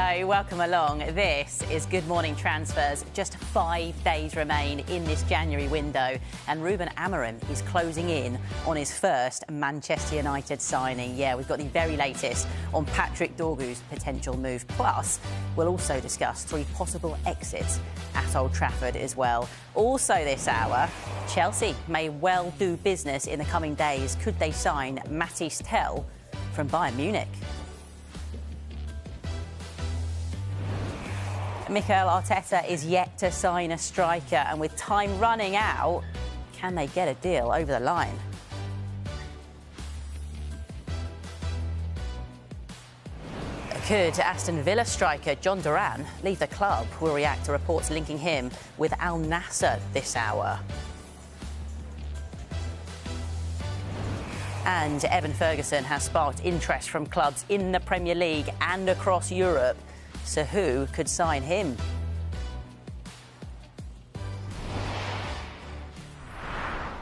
Hello, welcome along. This is Good Morning Transfers. Just 5 days remain in this January window, and Ruben Amorim is closing in on his first Manchester United signing. Yeah, we've got the very latest on Patrick Dorgu's potential move. Plus, we'll also discuss 3 possible exits at Old Trafford as well. Also this hour, Chelsea may well do business in the coming days. Could they sign Mathys Tel from Bayern Munich? Mikel Arteta is yet to sign a striker, and with time running out, can they get a deal over the line? Could Aston Villa striker John Duran leave the club? We'll react to reports linking him with Al Nassr this hour. And Evan Ferguson has sparked interest from clubs in the Premier League and across Europe. So who could sign him?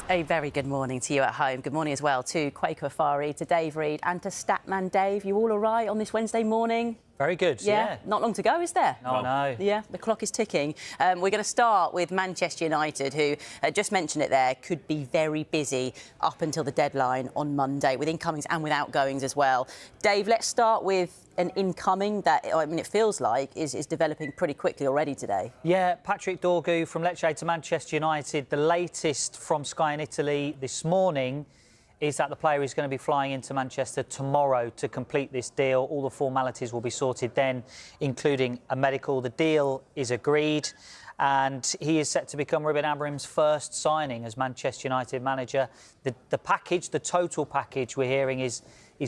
A very good morning to you at home. Good morning as well to Kwaku Afari, to Dave Reed and to Statman Dave. You all right on this Wednesday morning? Very good, yeah. Not long to go, is there? No. Yeah, the clock is ticking. We're going to start with Manchester United, who, just mentioned it there, could be very busy up until the deadline on Monday, with incomings and with outgoings as well. Dave, let's start with an incoming that, I mean, it feels like is developing pretty quickly already today. Yeah, Patrick Dorgu from Lecce to Manchester United. The latest from Sky in Italy this morning is that the player is going to be flying into Manchester tomorrow to complete this deal. All the formalities will be sorted then, including a medical. The deal is agreed, and he is set to become Ruben Amorim's first signing as Manchester United manager. The package, the total package we're hearing is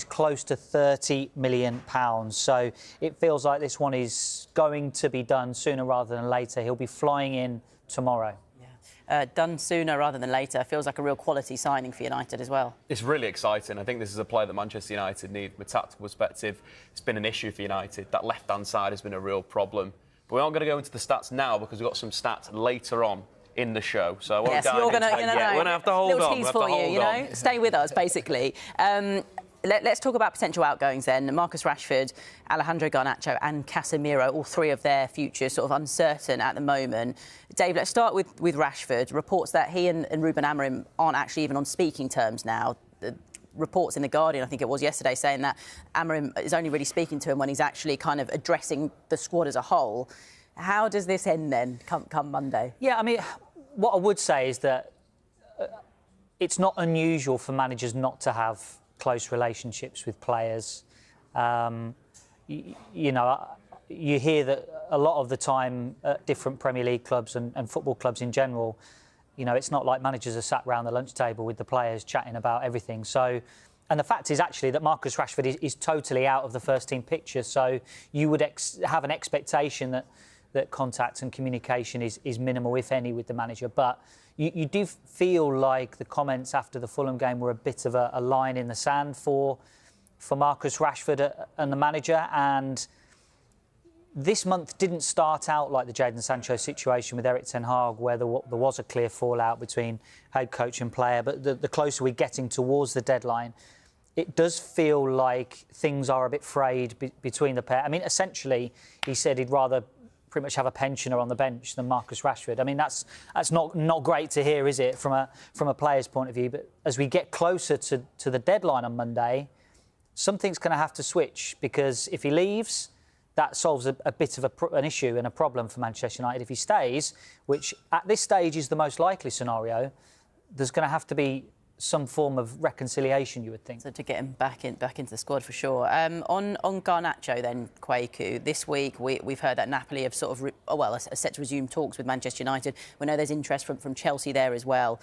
close to £30 million. So it feels like this one is going to be done sooner rather than later. He'll be flying in tomorrow. Done sooner rather than later. Feels like a real quality signing for United as well. It's really exciting. I think this is a player that Manchester United need from a tactical perspective. It's been an issue for United. That left-hand side has been a real problem. But we're not going to go into the stats now because we've got some stats later on in the show. So I won't yes, you're going to, we're going to have to hold little on. tease for you, Stay with us, basically. Let's talk about potential outgoings then. Marcus Rashford, Alejandro Garnacho and Casemiro, all 3 of their futures sort of uncertain at the moment. Dave, let's start with Rashford. Reports that he and Ruben Amorim aren't actually even on speaking terms now. The reports in The Guardian, I think it was yesterday, saying that Amorim is only really speaking to him when he's actually kind of addressing the squad as a whole. How does this end then, come Monday? Yeah, I mean, what I would say is that it's not unusual for managers not to have close relationships with players. You know, you hear that a lot of the time at different Premier League clubs and football clubs in general, you know, it's not like managers are sat round the lunch table with the players chatting about everything. So, and the fact is actually that Marcus Rashford is totally out of the first team picture. So you would have an expectation that contact and communication is minimal, if any, with the manager. But you do feel like the comments after the Fulham game were a bit of a line in the sand for Marcus Rashford and the manager. And this month didn't start out like the Jadon Sancho situation with Erik ten Hag, where there was a clear fallout between head coach and player. But the closer we're getting towards the deadline, it does feel like things are a bit frayed between the pair. I mean, essentially, he said he'd rather pretty much have a pensioner on the bench than Marcus Rashford. I mean, that's not great to hear, is it, from a player's point of view? But as we get closer to the deadline on Monday, something's going to have to switch, because if he leaves, that solves a bit of an issue and a problem for Manchester United. If he stays, which at this stage is the most likely scenario, there's going to have to be some form of reconciliation, you would think. So to get him back into the squad for sure. On Garnacho then, Kwaku, this week we've heard that Napoli have sort of are set to resume talks with Manchester United. We know there's interest from Chelsea there as well.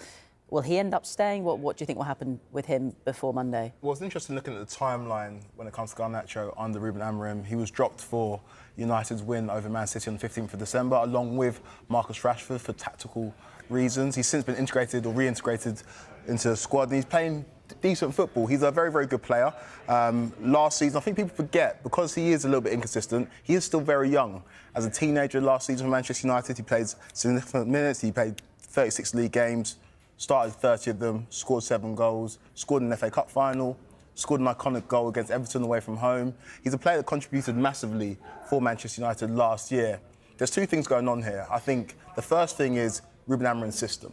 Will he end up staying? What do you think will happen with him before Monday? Well, it's interesting looking at the timeline when it comes to Garnacho under Ruben Amorim. He was dropped for United's win over Man City on the 15th of December, along with Marcus Rashford, for tactical reasons. He's since been integrated or reintegrated into the squad, and he's playing decent football. He's a very, very good player. Last season, I think people forget, because he is a little bit inconsistent, he is still very young. As a teenager last season for Manchester United, he played significant minutes. He played 36 league games, started 30 of them, scored 7 goals, scored in the FA Cup final, scored an iconic goal against Everton away from home. He's a player that contributed massively for Manchester United last year. There's two things going on here. I think the first thing is Ruben Amorim's system.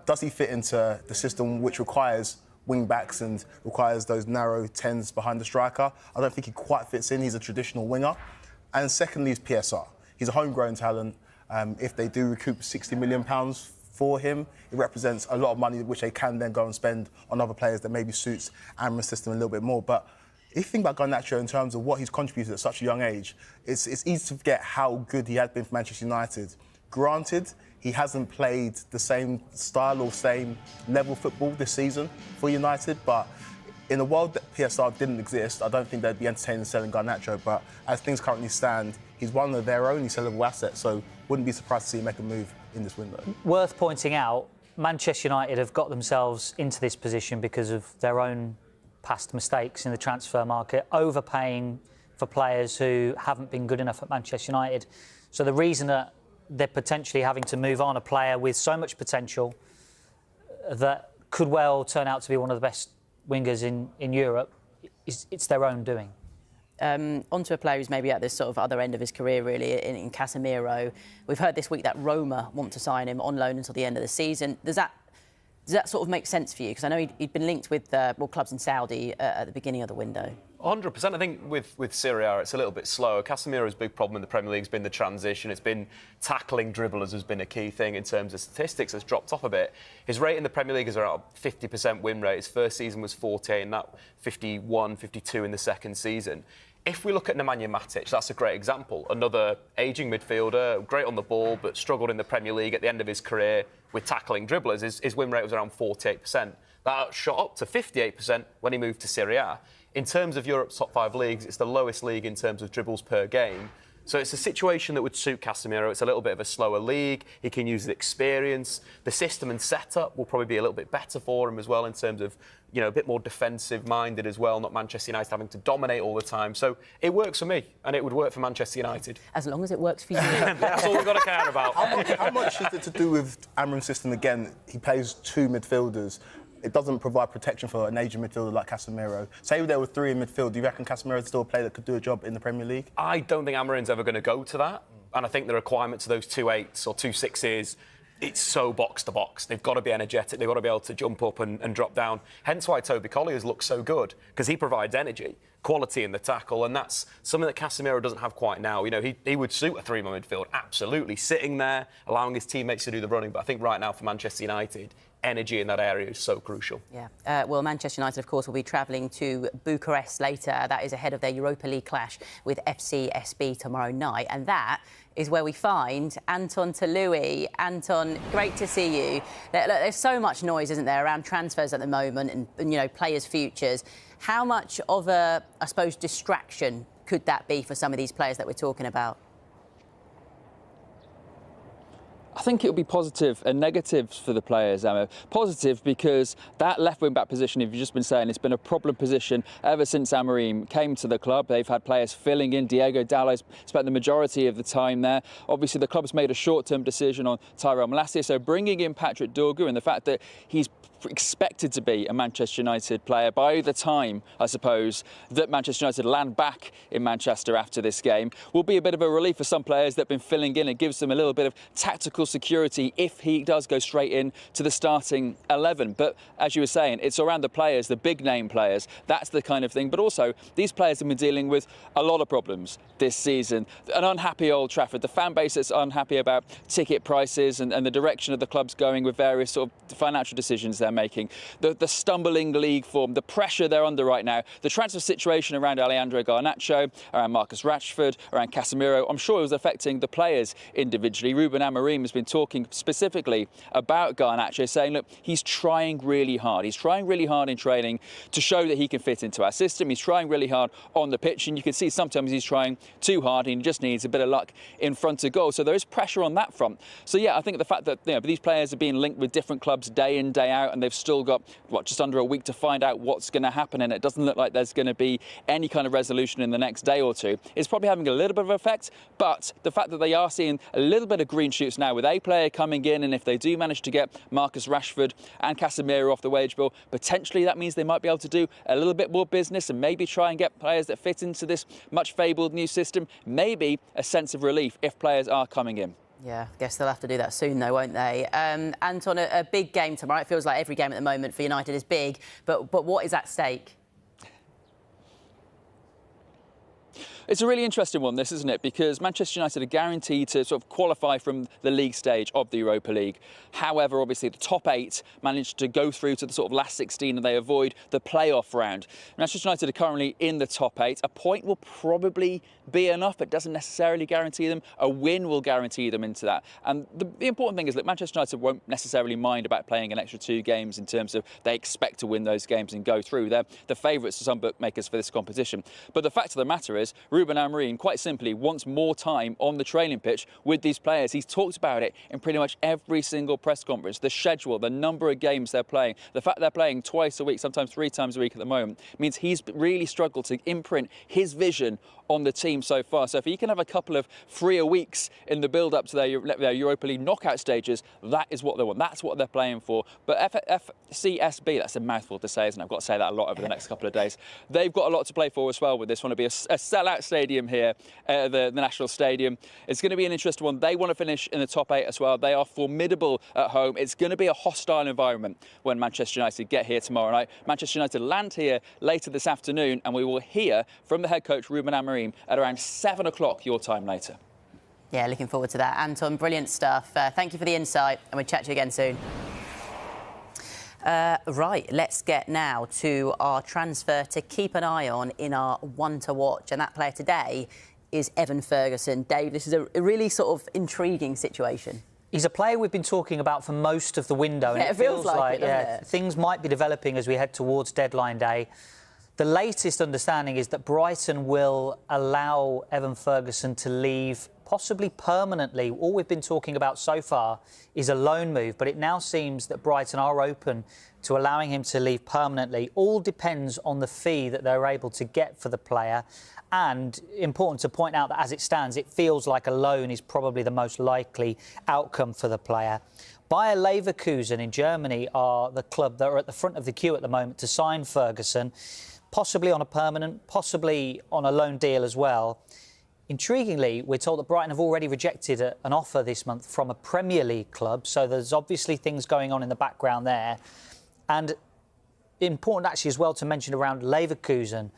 Does he fit into the system which requires wing-backs and requires those narrow 10s behind the striker? I don't think he quite fits in. He's a traditional winger. And secondly is PSR. He's a homegrown talent. If they do recoup £60 million for him, it represents a lot of money which they can then go and spend on other players that maybe suits Amorim's system a little bit more. But if you think about Garnacho in terms of what he's contributed at such a young age, it's easy to forget how good he has been for Manchester United. Granted, he hasn't played the same style or same level football this season for United, but in a world that PSR didn't exist, I don't think they'd be entertaining selling Garnacho. But as things currently stand, he's one of their only sellable assets, so wouldn't be surprised to see him make a move in this window. Worth pointing out, Manchester United have got themselves into this position because of their own past mistakes in the transfer market, overpaying for players who haven't been good enough at Manchester United. So the reason that they're potentially having to move on a player with so much potential that could well turn out to be one of the best wingers in Europe, it's their own doing. Onto a player who's maybe at this sort of other end of his career, really, in Casemiro. We've heard this week that Roma want to sign him on loan until the end of the season. Does that sort of make sense for you? Because I know he'd been linked with clubs in Saudi at the beginning of the window. 100%. I think with Serie A, it's a little bit slower. Casemiro's big problem in the Premier League has been the transition. It's been tackling dribblers has been a key thing in terms of statistics. It's dropped off a bit. His rate in the Premier League is around 50% win rate. His first season was 14, that 51, 52 in the second season. If we look at Nemanja Matic, that's a great example. Another ageing midfielder, great on the ball, but struggled in the Premier League at the end of his career with tackling dribblers. His win rate was around 48%. That shot up to 58% when he moved to Serie A. In terms of Europe's top 5 leagues, it's the lowest league in terms of dribbles per game. So it's a situation that would suit Casemiro. It's a little bit of a slower league. He can use the experience. The system and setup will probably be a little bit better for him as well in terms of, you know, a bit more defensive-minded as well, not Manchester United having to dominate all the time. So it works for me, and it would work for Manchester United. As long as it works for you. That's all we've got to care about. How much is it to do with Amorim's system? Again, he plays 2 midfielders. It doesn't provide protection for an aging midfielder like Casemiro. Say there were 3 in midfield, do you reckon Casemiro's still a player that could do a job in the Premier League? I don't think Amorim's ever going to go to that. And I think the requirement to those 2 8s or 2 6s, it's so box to box. They've got to be energetic. They've got to be able to jump up and drop down. Hence why Toby Collier's looks so good, because he provides energy, quality in the tackle, and that's something that Casemiro doesn't have quite now. You know, he would suit a 3-man midfield, absolutely, sitting there, allowing his teammates to do the running. But I think right now for Manchester United, energy in that area is so crucial. Yeah. Well, Manchester United, of course, will be travelling to Bucharest later. That is ahead of their Europa League clash with FC SB tomorrow night. And that is where we find Anton Taloui. Anton, great to see you. There's so much noise, isn't there, around transfers at the moment and you know, players' futures. How much of a, I suppose, distraction could that be for some of these players that we're talking about? I think it'll be positive and negatives for the players, Emma. Positive because that left wing back position, if you've just been saying, it's been a problem position ever since Amorim came to the club. They've had players filling in. Diego Dallo's spent the majority of the time there. Obviously, the club's made a short-term decision on Tyrell Malacia, so bringing in Patrick Dorgu and the fact that he's expected to be a Manchester United player by the time, I suppose, that Manchester United land back in Manchester after this game will be a bit of a relief for some players that have been filling in. It gives them a little bit of tactical security if he does go straight in to the starting 11. But as you were saying, it's around the players, the big name players. That's the kind of thing. But also, these players have been dealing with a lot of problems this season. An unhappy Old Trafford, the fan base that's unhappy about ticket prices and the direction of the club's going with various sort of financial decisions they're making, the stumbling league form, the pressure they're under right now, the transfer situation around Alejandro Garnacho, around Marcus Rashford, around Casemiro. I'm sure it was affecting the players individually. Ruben Amorim has been talking specifically about Garnacho, saying, look, he's trying really hard. He's trying really hard in training to show that he can fit into our system. He's trying really hard on the pitch, and you can see sometimes he's trying too hard and he just needs a bit of luck in front of goal. So there is pressure on that front. So yeah, I think the fact that, you know, these players are being linked with different clubs day in, day out, and they've still got, what, just under a week to find out what's going to happen, and it doesn't look like there's going to be any kind of resolution in the next day or two, is probably having a little bit of effect. But the fact that they are seeing a little bit of green shoots now with pay player coming in, and if they do manage to get Marcus Rashford and Casemiro off the wage bill, potentially that means they might be able to do a little bit more business and maybe try and get players that fit into this much fabled new system. Maybe a sense of relief if players are coming in. Yeah, I guess they'll have to do that soon, though, won't they? Anton, a big game tomorrow. It feels like every game at the moment for United is big, but what is at stake? It's a really interesting one, this, isn't it? Because Manchester United are guaranteed to sort of qualify from the league stage of the Europa League. However, obviously, the top 8 managed to go through to the sort of last 16 and they avoid the playoff round. Manchester United are currently in the top 8. A point will probably be enough. It doesn't necessarily guarantee them. A win will guarantee them into that. And the important thing is that Manchester United won't necessarily mind about playing an extra 2 games in terms of they expect to win those games and go through. They're the favourites to some bookmakers for this competition. But the fact of the matter is, Ruben Amorim, quite simply, wants more time on the training pitch with these players. He's talked about it in pretty much every single press conference. The schedule, the number of games they're playing, the fact they're playing twice a week, sometimes 3 times a week at the moment, means he's really struggled to imprint his vision on the team so far. So if he can have a couple of freer weeks in the build-up to their Europa League knockout stages, that is what they want. That's what they're playing for. But FCSB, that's a mouthful to say, isn't it? I've got to say that a lot over the next couple of days. They've got a lot to play for as well with this one. It'll be a sellout stadium here, the National Stadium. It's going to be an interesting one. They want to finish in the top 8 as well. They are formidable at home. It's going to be a hostile environment when Manchester United get here tomorrow night. Manchester United land here later this afternoon, and we will hear from the head coach, Ruben Amorim, at around 7 o'clock your time later. Yeah, looking forward to that. Anton, brilliant stuff. Thank you for the insight, and we'll chat to you again soon. Right, let's get now to our transfer to keep an eye on in our one to watch, and that player today is Evan Ferguson. Dave, this is a really sort of intriguing situation. He's a player we've been talking about for most of the window, and it feels like it, doesn't it? Things might be developing as we head towards deadline day. The latest understanding is that Brighton will allow Evan Ferguson to leave, possibly permanently. All we've been talking about so far is a loan move, but it now seems that Brighton are open to allowing him to leave permanently. All depends on the fee that they're able to get for the player. And important to point out that as it stands, it feels like a loan is probably the most likely outcome for the player. Bayer Leverkusen in Germany are the club that are at the front of the queue at the moment to sign Ferguson, possibly on a permanent, possibly on a loan deal as well. Intriguingly, we're told that Brighton have already rejected an offer this month from a Premier League club, so there's obviously things going on in the background there. And important actually as well to mention around Leverkusen,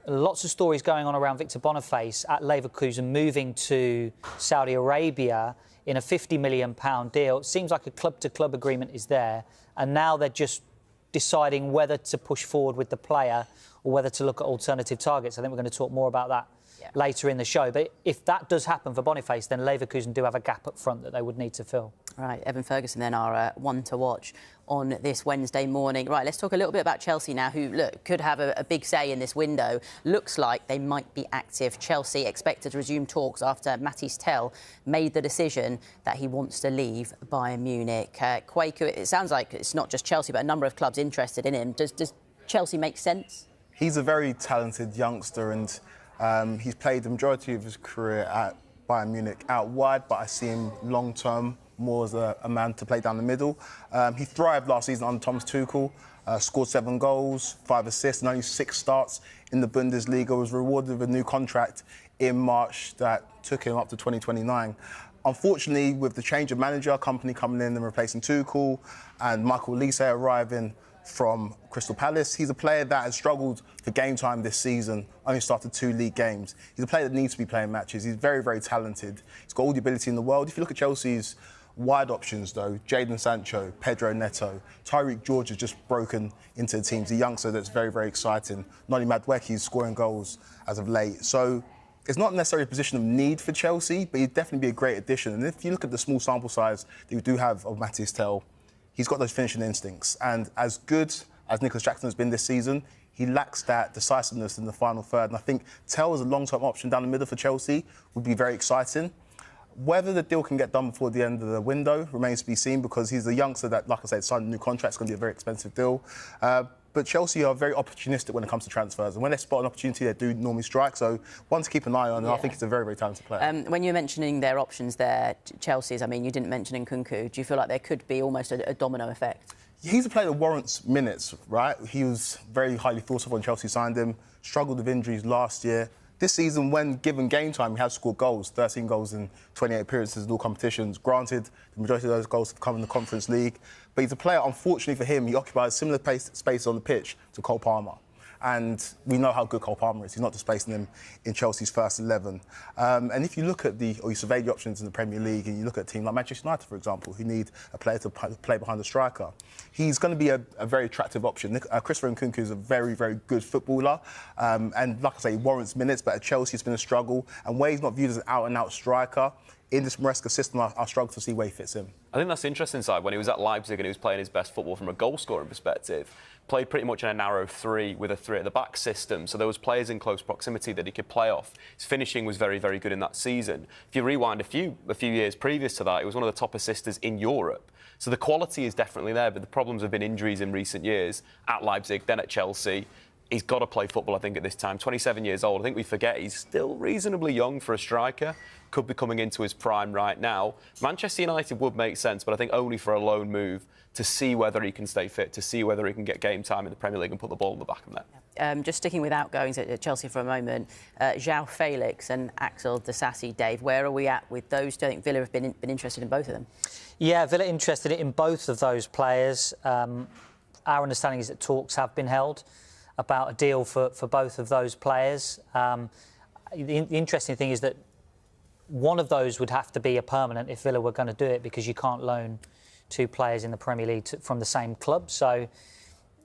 lots of stories going on around Victor Boniface at Leverkusen moving to Saudi Arabia in a £50 million deal. It seems like a club-to-club agreement is there, and now they're just deciding whether to push forward with the player or whether to look at alternative targets. I think we're going to talk more about that later in the show. But if that does happen for Boniface, then Leverkusen do have a gap up front that they would need to fill. Right, Evan Ferguson then our one to watch on this Wednesday morning. Right, let's talk a little bit about Chelsea now, who, look, could have a big say in this window. Looks like they might be active. Chelsea expected to resume talks after Mathys Tel made the decision that he wants to leave Bayern Munich. Kwaku, it sounds like it's not just Chelsea, but a number of clubs interested in him. Does Chelsea make sense? He's a very talented youngster, and he's played the majority of his career at Bayern Munich out wide, but I see him long-term more as a man to play down the middle. He thrived last season under Thomas Tuchel, scored 7 goals, 5 assists, and only 6 starts in the Bundesliga. Was rewarded with a new contract in March that took him up to 2029. Unfortunately, with the change of manager, company coming in and replacing Tuchel, and Michael Olise arriving from Crystal Palace, he's a player that has struggled for game time this season, only started 2 league games. He's a player that needs to be playing matches. He's very, very talented. He's got all the ability in the world. If you look at Chelsea's wide options, though, Jadon Sancho, Pedro Neto, Tyreek George has just broken into the team. He's a youngster that's very, very exciting. Noni Madueke's scoring goals as of late. So it's not necessarily a position of need for Chelsea, but he'd definitely be a great addition. And if you look at the small sample size that we do have of Mathys Tel, he's got those finishing instincts. And as good as Nicholas Jackson has been this season, he lacks that decisiveness in the final third. And I think Tel as a long-term option down the middle for Chelsea would be very exciting. Whether the deal can get done before the end of the window remains to be seen, because he's a youngster that, like I said, signed a new contract. It's going to be a very expensive deal. But but Chelsea are very opportunistic when it comes to transfers. And when they spot an opportunity, they do normally strike. So one to keep an eye on, and I think it's a very, very talented player. When you were mentioning their options there, Chelsea's, I mean, you didn't mention Nkunku. Do you feel like there could be almost a domino effect? He's a player that warrants minutes, right? He was very highly thought of when Chelsea signed him, struggled with injuries last year. This season, when given game time, he has scored goals, 13 goals in 28 appearances in all competitions. Granted, the majority of those goals have come in the Conference League. But he's a player, unfortunately for him, he occupies similar space on the pitch to Cole Palmer. And we know how good Cole Palmer is. He's not displacing him in Chelsea's first 11. And if you look at you survey the options in the Premier League and you look at a team like Manchester United, for example, who need a player to play behind the striker, he's going to be a very attractive option. Christopher Nkunku is a very, very good footballer. And like I say, he warrants minutes, but at Chelsea it's been a struggle. And where he's not viewed as an out-and-out striker, in this Maresca system, I struggle to see where he fits in. I think that's the interesting side. When he was at Leipzig and he was playing his best football from a goal-scoring perspective, played pretty much in a narrow three with a three-at-the-back system. So there was players in close proximity that he could play off. His finishing was very, very good in that season. If you rewind a few years previous to that, he was one of the top assisters in Europe. So the quality is definitely there, but the problems have been injuries in recent years at Leipzig, then at Chelsea. He's got to play football, I think, at this time. 27 years old. I think we forget he's still reasonably young for a striker. Could be coming into his prime right now. Manchester United would make sense, but I think only for a loan move to see whether he can stay fit, to see whether he can get game time in the Premier League and put the ball in the back of net. Just sticking with outgoings at Chelsea for a moment, João Felix and Axel Disasi, Dave, where are we at with those? Do you think Villa have been interested in both of them? Yeah, Villa interested in both of those players. Our understanding is that talks have been held about a deal for both of those players. The interesting thing is that one of those would have to be a permanent if Villa were going to do it, because you can't loan two players in the Premier League from the same club. So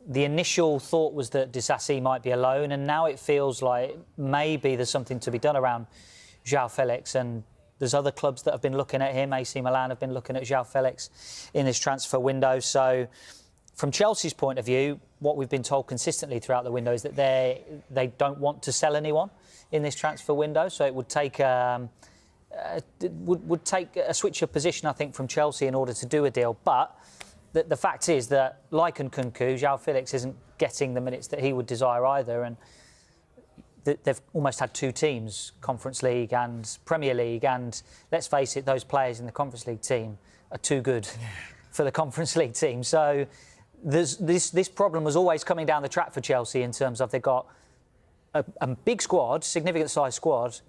the initial thought was that Disasi might be a loan, and now it feels like maybe there's something to be done around João Felix, and there's other clubs that have been looking at him. AC Milan have been looking at João Felix in this transfer window. So from Chelsea's point of view, what we've been told consistently throughout the window is that they don't want to sell anyone in this transfer window. So it would take would take a switch of position, I think, from Chelsea in order to do a deal. But the fact is that, like Nkunku, João Felix isn't getting the minutes that he would desire either. And they've almost had two teams, Conference League and Premier League. And let's face it, those players in the Conference League team are too good for the Conference League team. So this problem was always coming down the track for Chelsea in terms of they've got a big squad, significant size squad,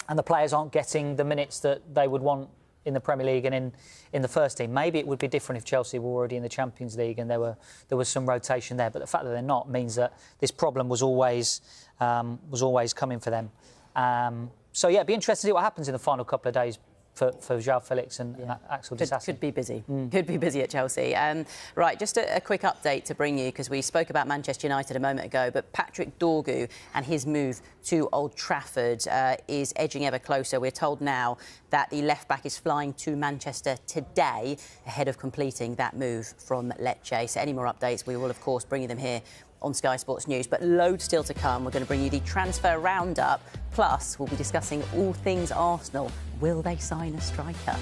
and the players aren't getting the minutes that they would want in the Premier League and in the first team. Maybe it would be different if Chelsea were already in the Champions League and there was some rotation there. But the fact that they're not means that this problem was always coming for them. So yeah, it'd be interesting to see what happens in the final couple of days for João Felix and Axel Disasi. Could be busy. Could be busy at Chelsea. Right, just a quick update to bring you, because we spoke about Manchester United a moment ago, but Patrick Dorgu and his move to Old Trafford is edging ever closer. We're told now that the left-back is flying to Manchester today ahead of completing that move from Lecce. So any more updates, we will, of course, bring you them here on Sky Sports News, but loads still to come. We're going to bring you the transfer roundup, plus we'll be discussing all things Arsenal. Will they sign a striker?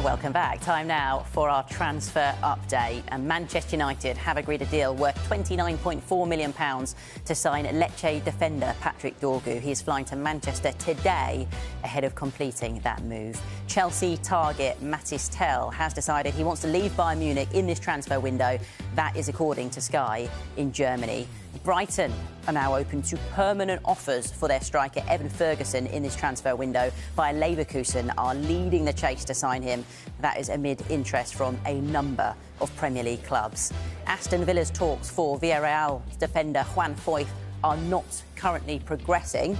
Welcome back. Time now for our transfer update. And Manchester United have agreed a deal worth £29.4 million to sign Lecce defender Patrick Dorgu. He is flying to Manchester today ahead of completing that move. Chelsea target Matis Tel has decided he wants to leave Bayern Munich in this transfer window. That is according to Sky in Germany. Brighton are now open to permanent offers for their striker Evan Ferguson in this transfer window. Bayer Leverkusen are leading the chase to sign him. That is amid interest from a number of Premier League clubs. Aston Villa's talks for Villarreal's defender Juan Foyth are not currently progressing.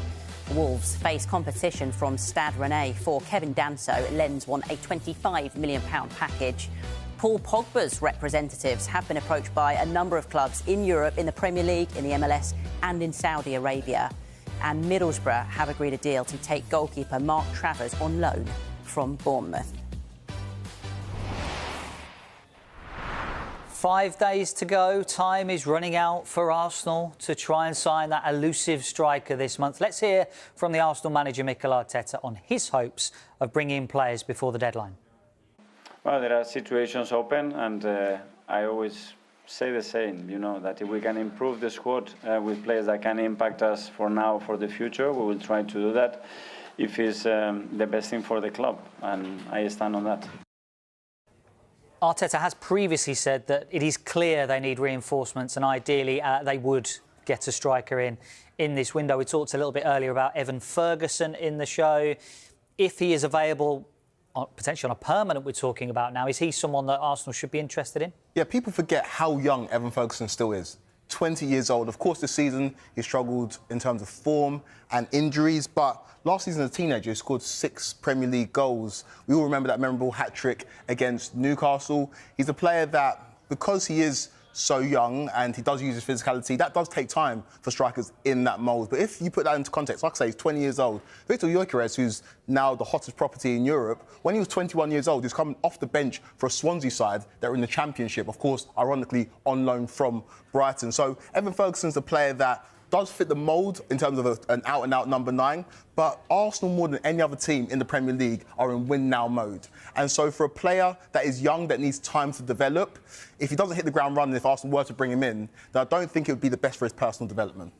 Wolves face competition from Stade Rennais for Kevin Danso. Lens want a £25 million package. Paul Pogba's representatives have been approached by a number of clubs in Europe, in the Premier League, in the MLS and in Saudi Arabia. And Middlesbrough have agreed a deal to take goalkeeper Mark Travers on loan from Bournemouth. 5 days to go. Time is running out for Arsenal to try and sign that elusive striker this month. Let's hear from the Arsenal manager Mikel Arteta on his hopes of bringing in players before the deadline. Well, there are situations open, and I always say the same, you know, that if we can improve the squad with players that can impact us for now, for the future, we will try to do that if it's the best thing for the club, and I stand on that. Arteta has previously said that it is clear they need reinforcements, and ideally they would get a striker in this window. We talked a little bit earlier about Evan Ferguson in the show. If he is available, potentially on a permanent we're talking about now, is he someone that Arsenal should be interested in? Yeah, people forget how young Evan Ferguson still is. 20 years old. Of course, this season he struggled in terms of form and injuries, but last season as a teenager he scored 6 Premier League goals. We all remember that memorable hat-trick against Newcastle. He's a player that, because he is so young and he does use his physicality, that does take time for strikers in that mould. But if you put that into context, like I say, he's 20 years old. Victor Gyökeres, who's now the hottest property in Europe, when he was 21 years old, he was coming off the bench for a Swansea side that were in the Championship, of course, ironically, on loan from Brighton. So Evan Ferguson's a player that does fit the mould in terms of an out-and-out number 9, but Arsenal, more than any other team in the Premier League, are in win-now mode. And so for a player that is young, that needs time to develop, if he doesn't hit the ground running, if Arsenal were to bring him in, then I don't think it would be the best for his personal development.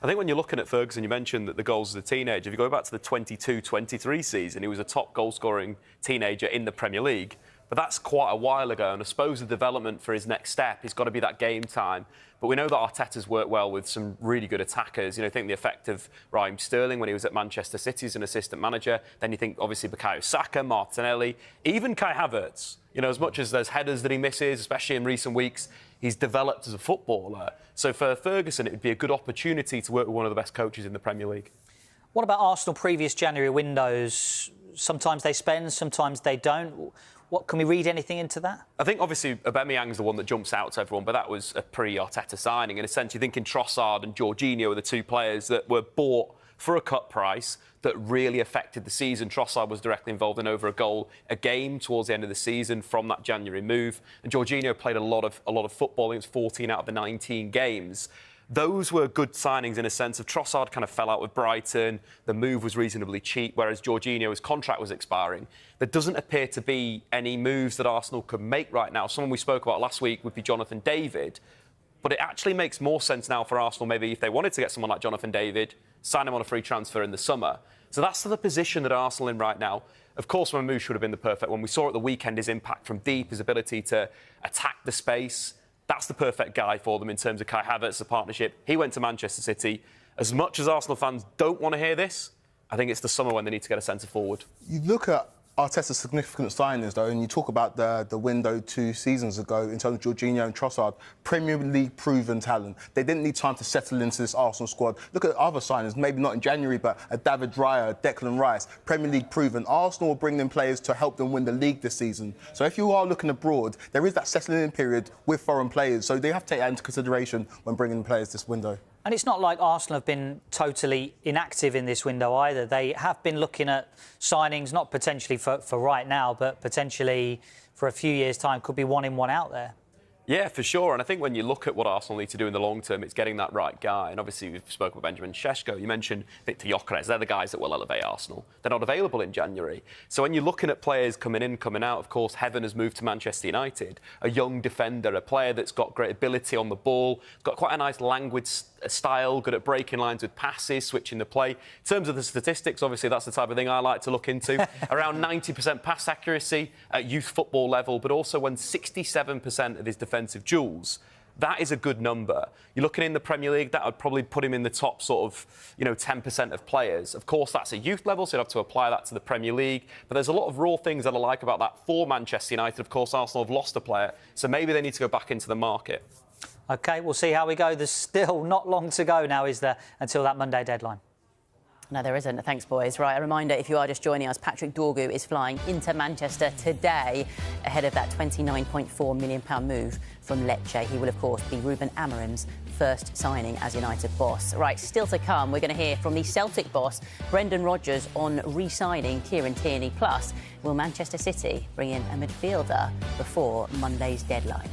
I think when you're looking at Ferguson, you mentioned that the goals as a teenager. If you go back to the 22-23 season, he was a top goal-scoring teenager in the Premier League. But that's quite a while ago, and I suppose the development for his next step has got to be that game time. But we know that Arteta's worked well with some really good attackers. You know, think the effect of Raheem Sterling when he was at Manchester City as an assistant manager. Then you think, obviously, Bukayo Saka, Martinelli, even Kai Havertz. You know, as much as there's headers that he misses, especially in recent weeks, he's developed as a footballer. So for Ferguson, it would be a good opportunity to work with one of the best coaches in the Premier League. What about Arsenal previous January windows? Sometimes they spend, sometimes they don't. What, can we read anything into that? I think, obviously, Aubameyang's the one that jumps out to everyone, but that was a pre-Arteta signing. In a sense, you're thinking Trossard and Jorginho are the two players that were bought for a cut price that really affected the season. Trossard was directly involved in over a goal a game towards the end of the season from that January move. And Jorginho played a lot of football. I think it was 14 out of the 19 games. Those were good signings in a sense of Trossard kind of fell out with Brighton. The move was reasonably cheap, whereas Jorginho's contract was expiring. There doesn't appear to be any moves that Arsenal could make right now. Someone we spoke about last week would be Jonathan David. But it actually makes more sense now for Arsenal, maybe if they wanted to get someone like Jonathan David, sign him on a free transfer in the summer. So that's the position that Arsenal in right now. Of course, Mamouche should have been the perfect one. We saw at the weekend his impact from deep, his ability to attack the space. That's the perfect guy for them in terms of Kai Havertz, the partnership. He went to Manchester City. As much as Arsenal fans don't want to hear this, I think it's the summer when they need to get a centre forward. You look at Arteta's significant signings, though, and you talk about the window 2 seasons ago in terms of Jorginho and Trossard, Premier League proven talent. They didn't need time to settle into this Arsenal squad. Look at other signings, maybe not in January, but a David Raya, Declan Rice, Premier League proven. Arsenal will bring in players to help them win the league this season. So if you are looking abroad, there is that settling in period with foreign players. So they have to take that into consideration when bringing in players this window. And it's not like Arsenal have been totally inactive in this window either. They have been looking at signings, not potentially for right now, but potentially for a few years' time. Could be one in, one out there. Yeah, for sure. And I think when you look at what Arsenal need to do in the long term, it's getting that right guy. And obviously, we've spoken about Benjamin Šeško. You mentioned Victor Gyökeres. They're the guys that will elevate Arsenal. They're not available in January. So when you're looking at players coming in, coming out, of course, Heaven has moved to Manchester United. A young defender, a player that's got great ability on the ball, got quite a nice language style, good at breaking lines with passes, switching the play. In terms of the statistics, obviously, that's the type of thing I like to look into. Around 90% pass accuracy at youth football level, but also when 67% of his defensive duels. That is a good number. You're looking in the Premier League, that would probably put him in the top sort of, 10% of players. Of course, that's a youth level, so you'd have to apply that to the Premier League. But there's a lot of raw things that I like about that for Manchester United. Of course, Arsenal have lost a player, so maybe they need to go back into the market. OK, we'll see how we go. There's still not long to go now, is there, until that Monday deadline? No, there isn't. Thanks, boys. Right, a reminder, if you are just joining us, Patrick Dorgu is flying into Manchester today ahead of that £29.4 million move from Lecce. He will, of course, be Ruben Amorim's first signing as United boss. Right, still to come, we're going to hear from the Celtic boss, Brendan Rodgers, on re-signing Kieran Tierney. Plus, will Manchester City bring in a midfielder before Monday's deadline?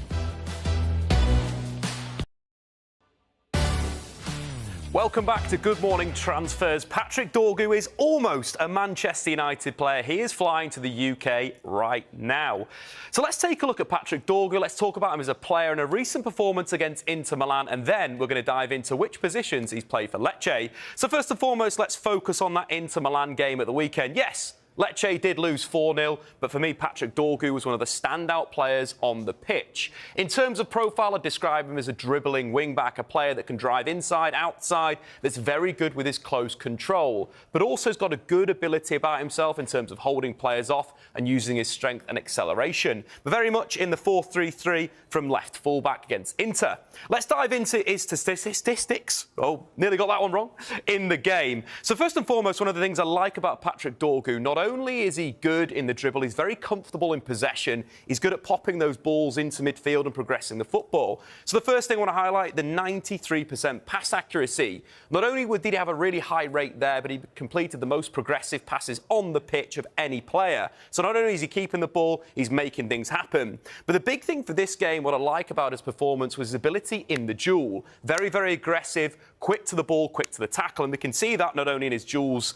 Welcome back to Good Morning Transfers. Patrick Dorgu is almost a Manchester United player. He is flying to the UK right now. So let's take a look at Patrick Dorgu. Let's talk about him as a player and a recent performance against Inter Milan, and then we're going to dive into which positions he's played for Lecce. So first and foremost, let's focus on that Inter Milan game at the weekend. Yes, Lecce did lose 4-0, but for me, Patrick Dorgu was one of the standout players on the pitch. In terms of profile, I'd describe him as a dribbling wing-back, a player that can drive inside, outside, that's very good with his close control, but also has got a good ability about himself in terms of holding players off and using his strength and acceleration. But very much in the 4-3-3 from left full-back against Inter. Let's dive into his statistics. Oh, nearly got that one wrong. In the game. So first and foremost, one of the things I like about Patrick Dorgu, not only is he good in the dribble, he's very comfortable in possession. He's good at popping those balls into midfield and progressing the football. So the first thing I want to highlight, the 93% pass accuracy. Not only did he have a really high rate there, but he completed the most progressive passes on the pitch of any player. So not only is he keeping the ball, he's making things happen. But the big thing for this game, what I like about his performance, was his ability in the duel. Very, very aggressive, quick to the ball, quick to the tackle. And we can see that not only in his duels,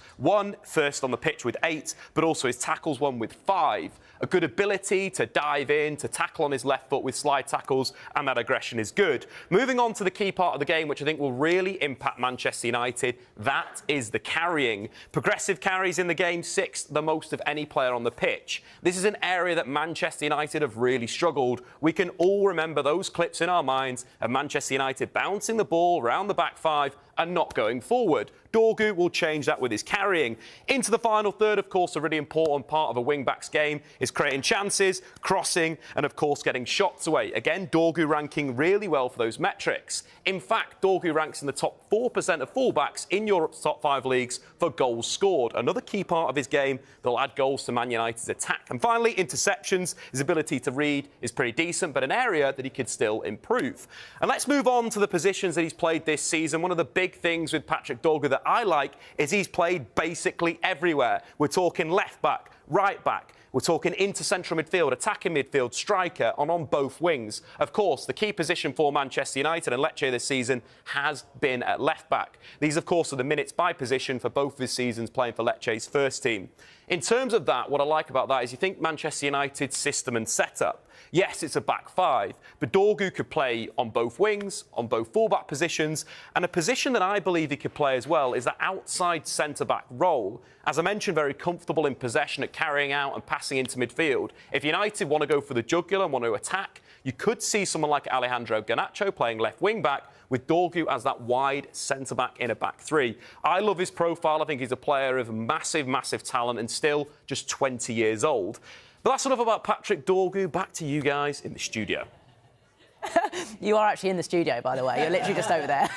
first on the pitch with 8, but also his tackles, 1 with 5. A good ability to dive in, to tackle on his left foot with slide tackles, and that aggression is good. Moving on to the key part of the game, which I think will really impact Manchester United, that is the carrying. Progressive carries in the game, 6th, the most of any player on the pitch. This is an area that Manchester United have really struggled. We can all remember those clips in our minds of Manchester United bouncing the ball around the back 5 and not going forward. Dorgu will change that with his carrying. Into the final third, of course, a really important part of a wing-back's game is creating chances, crossing, and, of course, getting shots away. Again, Dorgu ranking really well for those metrics. In fact, Dorgu ranks in the top 4% of fullbacks in Europe's top 5 leagues for goals scored. Another key part of his game that'll add goals to Man United's attack. And finally, interceptions. His ability to read is pretty decent, but an area that he could still improve. And let's move on to the positions that he's played this season. One of the big things with Patrick Dorgu that I like is he's played basically everywhere. We're talking left back, right back. We're talking into central midfield, attacking midfield, striker, and on both wings. Of course, the key position for Manchester United and Lecce this season has been at left back. These, of course, are the minutes by position for both of his seasons playing for Lecce's first team. In terms of that, what I like about that is you think Manchester United's system and setup. Yes, it's a back 5, but Dorgu could play on both wings, on both fullback positions, and a position that I believe he could play as well is that outside centre-back role. As I mentioned, very comfortable in possession at carrying out and passing into midfield. If United want to go for the jugular and want to attack, you could see someone like Alejandro Garnacho playing left wing-back with Dorgu as that wide centre-back in a back 3. I love his profile. I think he's a player of massive, massive talent and still just 20 years old. But that's enough about Patrick Dorgu. Back to you guys in the studio. You are actually in the studio, by the way. You're literally just over there.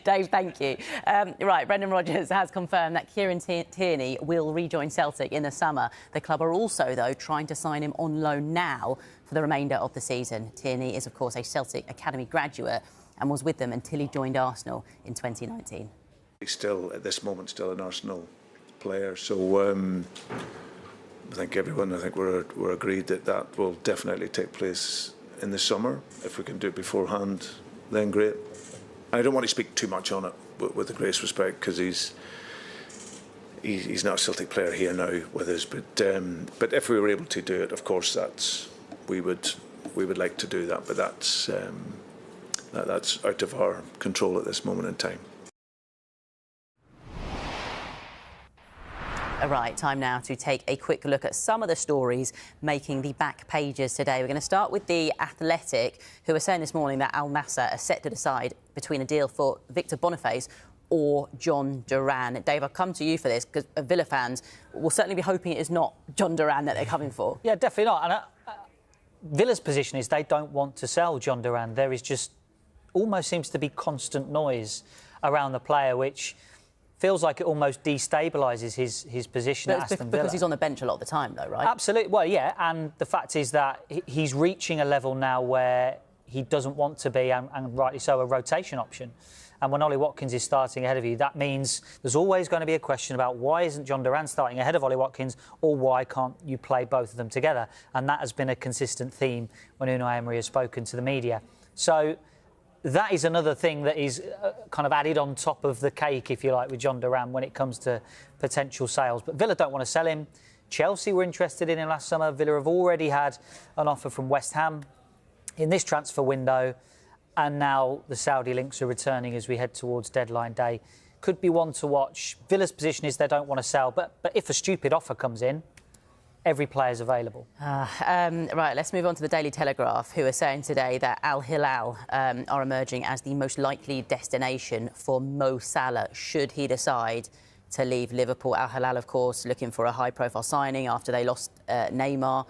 Dave, thank you. Right, Brendan Rodgers has confirmed that Kieran Tierney will rejoin Celtic in the summer. The club are also, though, trying to sign him on loan now for the remainder of the season. Tierney is, of course, a Celtic Academy graduate and was with them until he joined Arsenal in 2019. He's still, at this moment, still an Arsenal player. So I think we're agreed that that will definitely take place in the summer. If we can do it beforehand, then great. I don't want to speak too much on it, with the greatest respect, because he's not a Celtic player here now with us. But if we were able to do it, of course, we would like to do that. But that's out of our control at this moment in time. Right, time now to take a quick look at some of the stories making the back pages today. We're going to start with The Athletic, who are saying this morning that Al Nassr are set to decide between a deal for Victor Boniface or John Duran. Dave, I'll come to you for this, because Villa fans will certainly be hoping it is not John Duran that they're coming for. Yeah, definitely not. And Villa's position is they don't want to sell John Duran. There is just almost seems to be constant noise around the player, which feels like it almost destabilises his position at Aston Villa. Because he's on the bench a lot of the time, though, right? Absolutely. Well, yeah, and the fact is that he's reaching a level now where he doesn't want to be, and rightly so, a rotation option. And when Ollie Watkins is starting ahead of you, that means there's always going to be a question about why isn't John Duran starting ahead of Ollie Watkins, or why can't you play both of them together? And that has been a consistent theme when Unai Emery has spoken to the media. So that is another thing that is kind of added on top of the cake, if you like, with John Duran when it comes to potential sales. But Villa don't want to sell him. Chelsea were interested in him last summer. Villa have already had an offer from West Ham in this transfer window. And now the Saudi links are returning as we head towards deadline day. Could be one to watch. Villa's position is they don't want to sell. But if a stupid offer comes in, every player's available. Right, let's move on to the Daily Telegraph, who are saying today that Al Hilal are emerging as the most likely destination for Mo Salah should he decide to leave Liverpool. Al Hilal, of course, looking for a high-profile signing after they lost Neymar.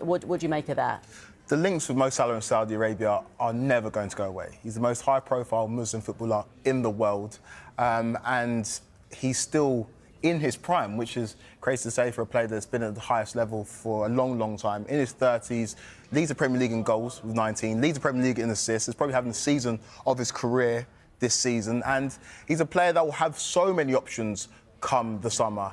What do you make of that? The links with Mo Salah and Saudi Arabia are never going to go away. He's the most high-profile Muslim footballer in the world, and he's still in his prime, which is crazy to say for a player that's been at the highest level for a long, long time. In his 30s, leads the Premier League in goals with 19, leads the Premier League in assists, is probably having the season of his career this season, and he's a player that will have so many options come the summer.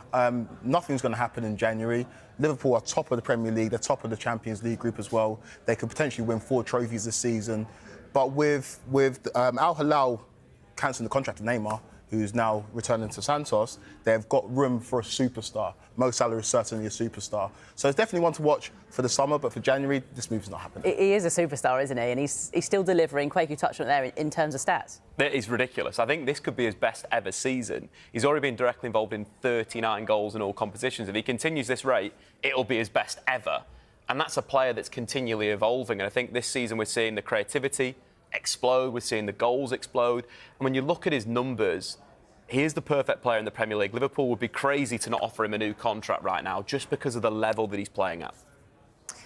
Nothing's going to happen in January. Liverpool are top of the Premier League, they're top of the Champions League group as well. They could potentially win 4 trophies this season. But with Al Hilal cancelling the contract of Neymar, who's now returning to Santos, they've got room for a superstar. Mo Salah is certainly a superstar. So it's definitely one to watch for the summer, but for January, this move's not happening. He is a superstar, isn't he? And he's still delivering. Quake, you touched on it there in terms of stats. It is ridiculous. I think this could be his best ever season. He's already been directly involved in 39 goals in all competitions. If he continues this rate, it'll be his best ever. And that's a player that's continually evolving. And I think this season we're seeing the creativity explode, we're seeing the goals explode. And when you look at his numbers, he is the perfect player in the Premier League. Liverpool would be crazy to not offer him a new contract right now just because of the level that he's playing at.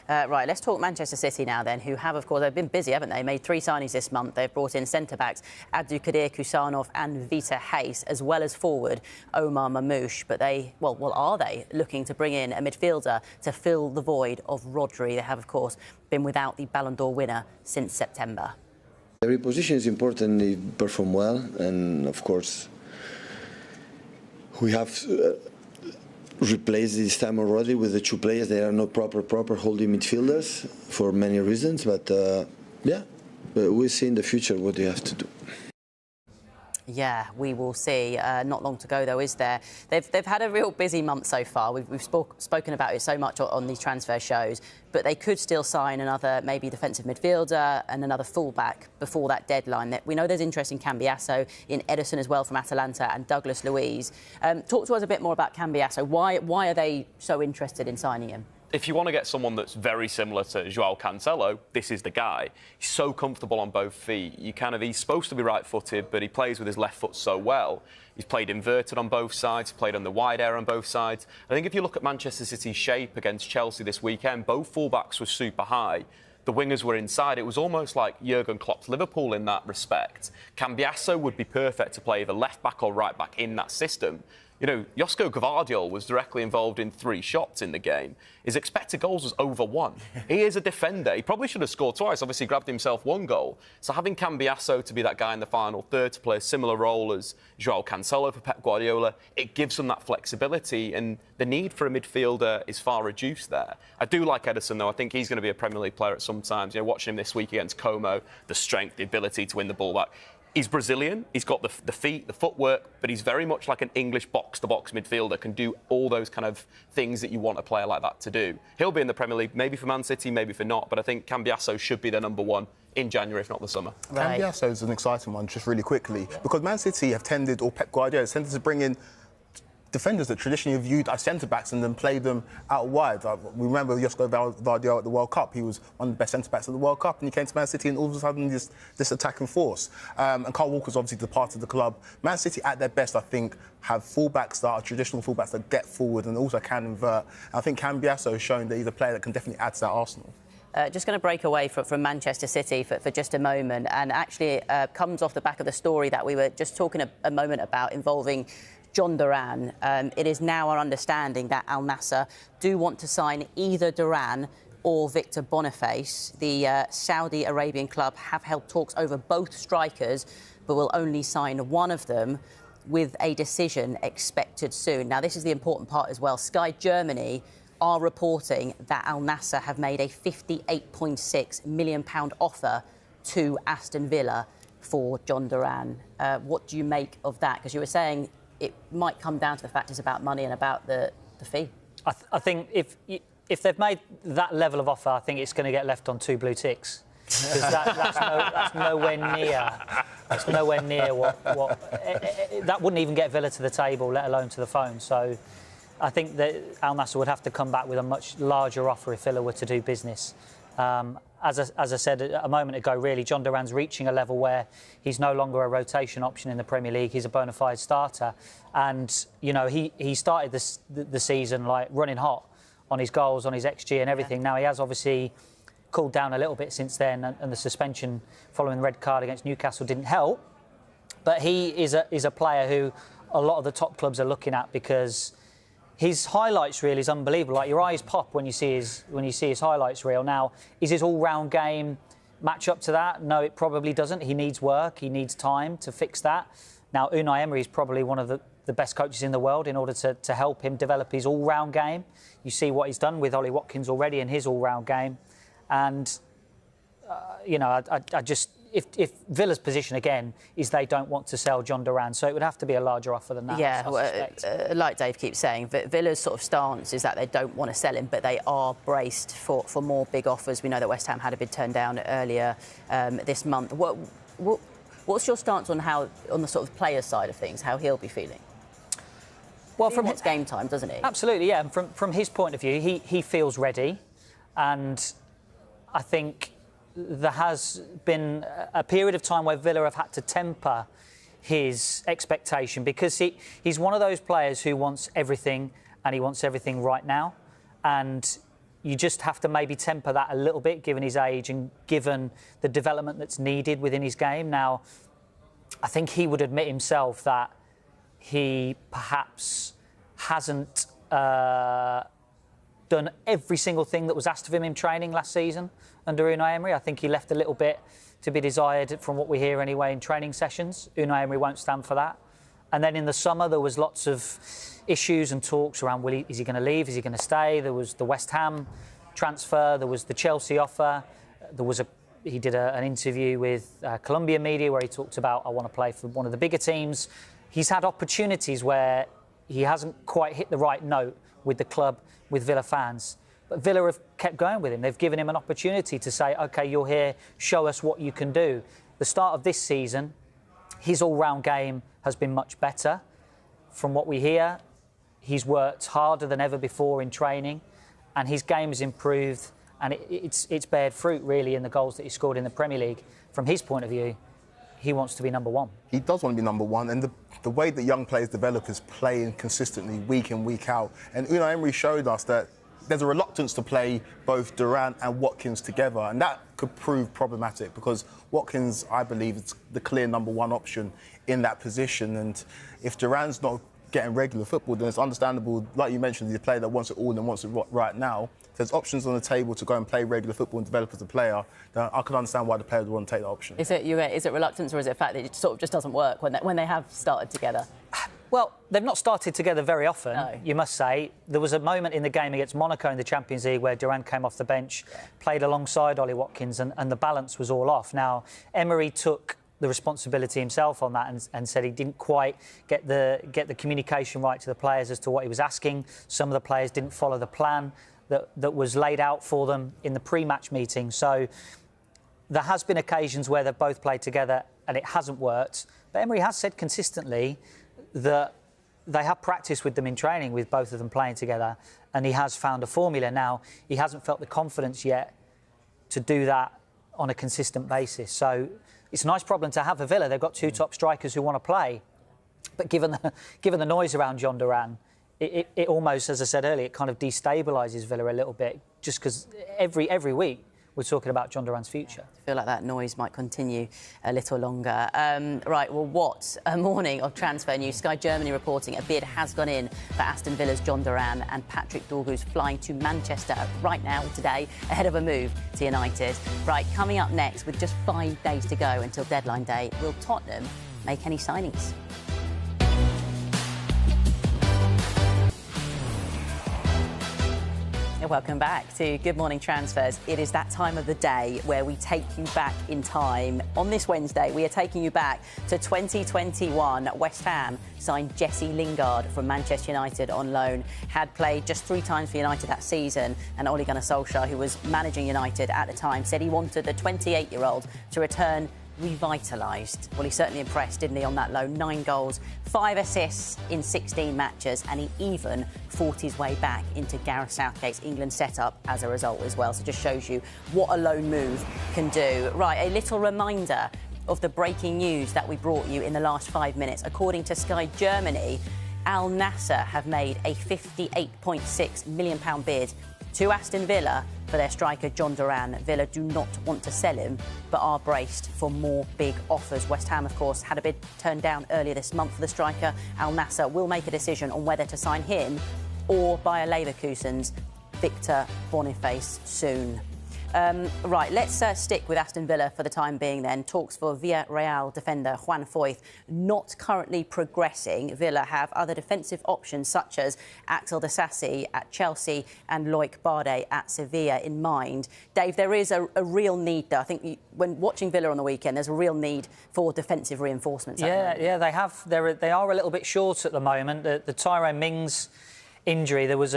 Right, let's talk Manchester City now then, who have, of course, they've been busy, haven't they? Made 3 signings this month. They've brought in centre-backs Abdulkadir Kusanov and Vita Hayes, as well as forward Omar Mamouche. But are they looking to bring in a midfielder to fill the void of Rodri? They have, of course, been without the Ballon d'Or winner since September. Every position is important. They perform well, and of course, we have replaced this time already with the 2 players. They are not proper holding midfielders for many reasons, but we'll see in the future what they have to do. Yeah, we will see. Not long to go, though, is there? They've had a real busy month so far. We've spoken about it so much on these transfer shows, but they could still sign another maybe defensive midfielder and another fullback before that deadline. We know there's interest in Cambiasso, in Edison as well from Atalanta, and Douglas Luiz. Talk to us a bit more about Cambiasso. Why are they so interested in signing him? If you want to get someone that's very similar to Joao Cancelo, this is the guy. He's so comfortable on both feet. He's supposed to be right-footed, but he plays with his left foot so well. He's played inverted on both sides, played on the wide area on both sides. I think if you look at Manchester City's shape against Chelsea this weekend, both fullbacks were super high. The wingers were inside. It was almost like Jurgen Klopp's Liverpool in that respect. Cambiasso would be perfect to play either left-back or right-back in that system. You know, Josko Gvardiol was directly involved in 3 shots in the game. His expected goals was over 1. He is a defender. He probably should have scored twice. Obviously, grabbed himself 1 goal. So having Cambiasso to be that guy in the final third to play a similar role as Joao Cancelo for Pep Guardiola, it gives them that flexibility, and the need for a midfielder is far reduced there. I do like Edison, though. I think he's going to be a Premier League player at some times. You know, watching him this week against Como, the strength, the ability to win the ball back. He's Brazilian, he's got the feet, the footwork, but he's very much like an English box-to-box midfielder, can do all those kind of things that you want a player like that to do. He'll be in the Premier League, maybe for Man City, maybe for not, but I think Cambiasso should be their number 1 in January, if not the summer. Right. Cambiasso is an exciting one, just really quickly, because Man City have tended, or Pep Guardiola has tended to bring in defenders that traditionally are viewed as centre-backs and then play them out wide. We remember Josko Gvardiol at the World Cup. He was one of the best centre-backs at the World Cup, and he came to Man City and all of a sudden this attacking force. And Carl Walker's obviously departed the club. Man City, at their best, I think, have full-backs that are traditional full-backs that get forward and also can invert. And I think Cambiasso has shown that he's a player that can definitely add to that arsenal. Just going to break away from Manchester City for just a moment, and actually comes off the back of the story that we were just talking a moment about involving John Duran. It is now our understanding that Al Nassr do want to sign either Duran or Victor Boniface. The Saudi Arabian club have held talks over both strikers, but will only sign one of them, with a decision expected soon. Now, this is the important part as well. Sky Germany are reporting that Al Nassr have made a £58.6 million offer to Aston Villa for John Duran. What do you make of that? Because you were saying it might come down to the fact it's about money and about the fee. I think if they've made that level of offer, I think it's going to get left on 2 blue ticks. Because that's nowhere near. That's nowhere near what that wouldn't even get Villa to the table, let alone to the phone. So I think that Al Nassr would have to come back with a much larger offer if Villa were to do business. As I said a moment ago, really, John Duran's reaching a level where he's no longer a rotation option in the Premier League. He's a bona fide starter, and you know he started the season like running hot on his goals, on his XG, and everything. Now he has obviously cooled down a little bit since then, and the suspension following the red card against Newcastle didn't help. But he is a player who a lot of the top clubs are looking at because his highlights reel is unbelievable. Like, your eyes pop when you see his highlights reel. Now, is his all-round game match up to that? No, it probably doesn't. He needs work. He needs time to fix that. Now, Unai Emery is probably one of the best coaches in the world in order to help him develop his all-round game. You see what he's done with Ollie Watkins already in his all-round game. And, you know, I just... If Villa's position, again, is they don't want to sell John Duran, so it would have to be a larger offer than that. Yeah, like Dave keeps saying, Villa's sort of stance is that they don't want to sell him, but they are braced for more big offers. We know that West Ham had a bid turned down earlier this month. What's your stance on the sort of player side of things, how he'll be feeling? Well, from his game time, doesn't he? Absolutely, yeah. And from his point of view, he feels ready, and I think there has been a period of time where Villa have had to temper his expectation because he's one of those players who wants everything and he wants everything right now. And you just have to maybe temper that a little bit given his age and given the development that's needed within his game. Now, I think he would admit himself that he perhaps hasn't done every single thing that was asked of him in training last season under Unai Emery. I think he left a little bit to be desired from what we hear anyway in training sessions. Unai Emery won't stand for that. And then in the summer there was lots of issues and talks around is he going to leave, is he going to stay? There was the West Ham transfer, there was the Chelsea offer, he did an interview with Columbia Media where he talked about, I want to play for one of the bigger teams. He's had opportunities where he hasn't quite hit the right note with the club, with Villa fans. But Villa have kept going with him. They've given him an opportunity to say, OK, you're here, show us what you can do. The start of this season, his all-round game has been much better. From what we hear, he's worked harder than ever before in training, and his game has improved, and it's bared fruit, really, in the goals that he scored in the Premier League. From his point of view, he wants to be number one. He does want to be number one, and the way that young players develop is playing consistently week in, week out. And Unai Emery showed us that there's a reluctance to play both Duran and Watkins together, and that could prove problematic because Watkins, I believe, is the clear number one option in that position. And if Duran's not getting regular football, then it's understandable, like you mentioned, he's a player that wants it all and wants it right now. If there's options on the table to go and play regular football and develop as a player, then I can understand why the players would want to take that option. Is it reluctance, or is it the fact that it sort of just doesn't work when they have started together? Well, they've not started together very often, no. You must say. There was a moment in the game against Monaco in the Champions League where Duran came off the bench, played alongside Ollie Watkins, and the balance was all off. Now, Emery took the responsibility himself on that and said he didn't quite get the communication right to the players as to what he was asking. Some of the players didn't follow the plan that was laid out for them in the pre-match meeting. So there has been occasions where they've both played together and it hasn't worked. But Emery has said consistently that they have practiced with them in training, with both of them playing together, and he has found a formula. Now, he hasn't felt the confidence yet to do that on a consistent basis. So it's a nice problem to have for Villa. They've got two top strikers who want to play. But given the noise around John Duran, it almost, as I said earlier, it kind of destabilises Villa a little bit, just because every week we're talking about John Duran's future. I feel like that noise might continue a little longer. Right, well, what a morning of transfer news. Sky Germany reporting a bid has gone in for Aston Villa's John Duran, and Patrick Dorgu's flying to Manchester right now, today, ahead of a move to United. Right, coming up next, with just 5 days to go until deadline day, will Tottenham make any signings? Welcome back to Good Morning Transfers. It is that time of the day where we take you back in time. On this Wednesday, we are taking you back to 2021. West Ham signed Jesse Lingard from Manchester United on loan. Had played just 3 times for United that season, and Ole Gunnar Solskjaer, who was managing United at the time, said he wanted the 28-year-old to return revitalised. Well, he certainly impressed, didn't he, on that loan? 9 goals, 5 assists in 16 matches, and he even fought his way back into Gareth Southgate's England setup as a result as well. So just shows you what a loan move can do. Right, a little reminder of the breaking news that we brought you in the last 5 minutes. According to Sky Germany, Al Nassr have made a £58.6 million bid to Aston Villa for their striker John Duran. Villa do not want to sell him, but are braced for more big offers. West Ham, of course, had a bid turned down earlier this month for the striker. Al Nassr will make a decision on whether to sign him or Bayer Leverkusen's Victor Boniface soon. Right, let's stick with Aston Villa for the time being then. Talks for Villarreal defender Juan Foyth not currently progressing. Villa have other defensive options such as Axel Disasi at Chelsea and Loic Bardet at Sevilla in mind. Dave, there is a real need, though. I think when watching Villa on the weekend, there's a real need for defensive reinforcements. Yeah, they have. They are a little bit short at the moment. The Tyrone Mings injury, there was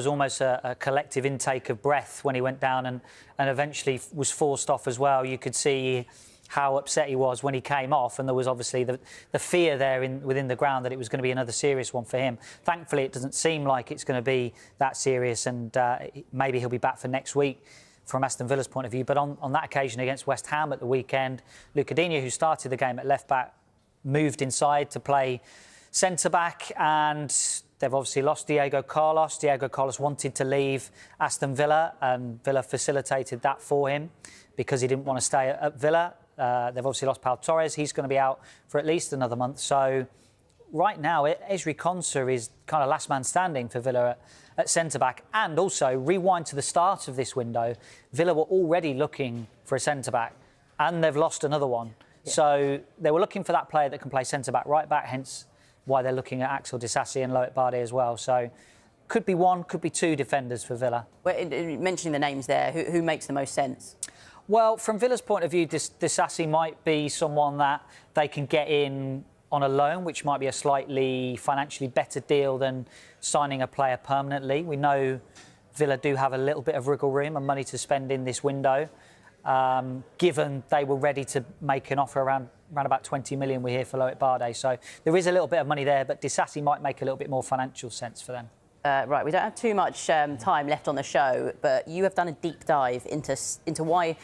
almost a collective intake of breath when he went down and eventually was forced off as well. You could see how upset he was when he came off, and there was obviously the fear there within the ground that it was going to be another serious one for him. Thankfully, it doesn't seem like it's going to be that serious, and maybe he'll be back for next week from Aston Villa's point of view. But on that occasion against West Ham at the weekend, Lucadinho, who started the game at left-back, moved inside to play centre-back, and they've obviously lost Diego Carlos. Diego Carlos wanted to leave Aston Villa, and Villa facilitated that for him because he didn't want to stay at Villa. They've obviously lost Pau Torres. He's going to be out for at least another month. So right now, Ezri Konsa is kind of last man standing for Villa at centre-back. And also, rewind to the start of this window, Villa were already looking for a centre-back, and they've lost another one. Yeah. So they were looking for that player that can play centre-back, right-back, hence why they're looking at Axel Disasi and Loic Bardet as well. So could be 1, could be 2 defenders for Villa. Well, mentioning the names there, who makes the most sense? Well, from Villa's point of view, Disasi might be someone that they can get in on a loan, which might be a slightly financially better deal than signing a player permanently. We know Villa do have a little bit of wriggle room and money to spend in this window, given they were ready to make an offer around about 20 million, we hear, for Loic Bardet. So there is a little bit of money there, but Disasi might make a little bit more financial sense for them. Right, we don't have too much time left on the show, but you have done a deep dive into why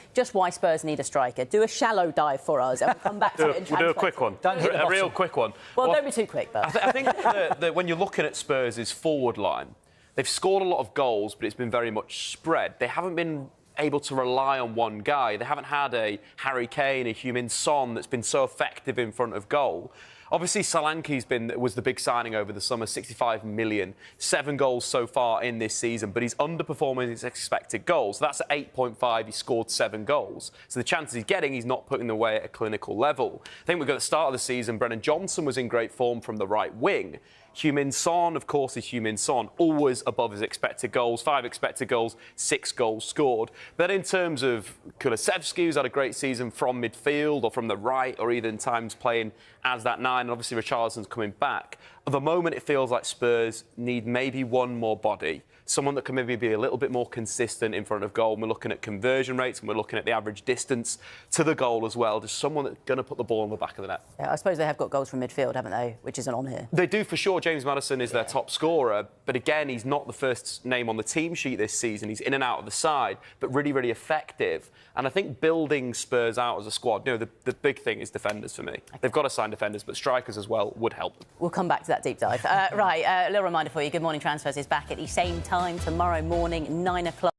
Spurs need a striker. Do a shallow dive for us, and we'll come back to it. We'll do a quick one. Don't hit the bottom. A real quick one. Well, don't be too quick, though. I think that when you're looking at Spurs' forward line, they've scored a lot of goals, but it's been very much spread. They haven't been able to rely on one guy. They haven't had a Harry Kane, a Heung-min Son that's been so effective in front of goal. Obviously, Solanke's was the big signing over the summer, 65 million, 7 goals so far in this season, but he's underperforming his expected goals. So that's at 8.5, he scored 7 goals. So the chances he's getting, he's not putting them away at a clinical level. I think we've got the start of the season, Brennan Johnson was in great form from the right wing. Heung-min Son, of course, is Heung-min Son, always above his expected goals, 5 expected goals, 6 goals scored. But in terms of Kulusevski, who's had a great season from midfield or from the right, or even times playing as that 9, and obviously Richarlison's coming back. At the moment, it feels like Spurs need maybe one more body, someone that can maybe be a little bit more consistent in front of goal. And we're looking at conversion rates, and we're looking at the average distance to the goal as well. Just someone that's going to put the ball on the back of the net. Yeah, I suppose they have got goals from midfield, haven't they? Which isn't on here. They do, for sure. James Maddison is their top scorer. But again, he's not the first name on the team sheet this season. He's in and out of the side, but really, really effective. And I think building Spurs out as a squad, the big thing is defenders for me. Okay. They've got to sign defenders, but strikers as well would help them. We'll come back to that deep dive. Right, a little reminder for you. Good Morning Transfers is back at the same time tomorrow morning, 9 o'clock.